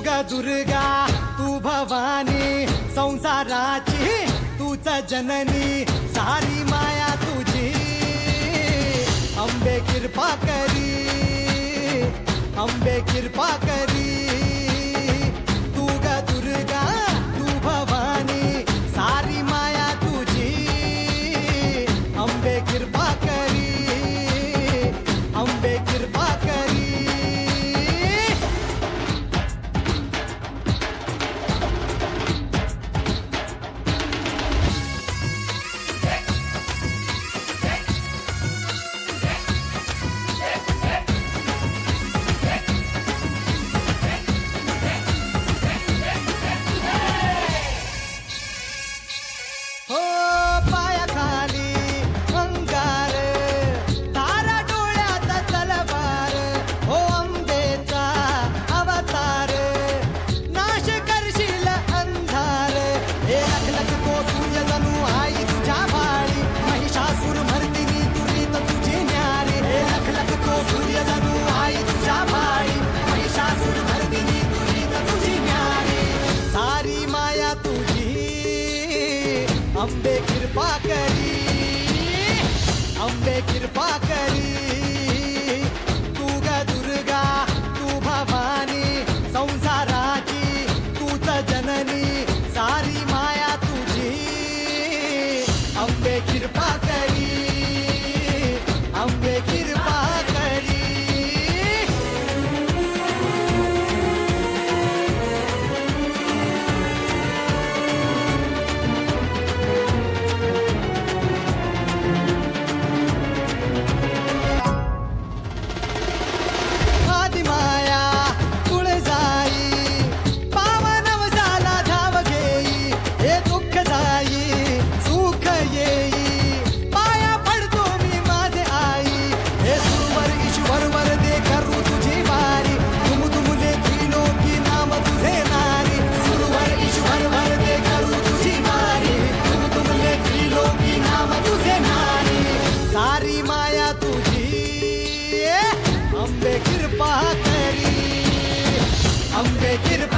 ग दुर्गा तू भवानी संसाराची तूच जननी सारी माया तुझी अंबे कृपा करी अंबे कृपा करी तू ग दुर्गा तू भवानी सारी माया तुझी अंबे कृपा करी अंबे कृपा करी हो पायाखाली अंगार तारा डोळ्यात तलवार हो अंबेचा अवतार नाश करशील अंधार हे लख लख तो सूर्य जणू आई तुझ्या भाळी महिषासूर मर्दिनी दुरीत तुझी न्यारी हे लख लख तो सूर्य जणू आई तुझ्या भाळी महिषासूर मर्दिनी दुरीत तुझी न्यारी सारी माया तुझी अंबे कृपा करी अंबे कृपा करी तू ग दुर्गा तू भवानी संसाराची तूच जननी सारी माया तुझी अंबे कृपा करी अंबे कृपा करी आदिमाया तुळजाई पावनव झाला धाव घेई हे दुःख जाई सुख येई पाया पडतो मी माझे आई हे सुरवर ईश्वर वर दे करू तुझी वारी तुम तुमले त्रिलोकी नाम तुझे नारी सुरवर ईश्वर वर दे करू तुझी वारी तुम तुमले त्रिलोकी नाम तुझे नारी सारी माया तुझी अंबे कृपा करी अंबे कृपा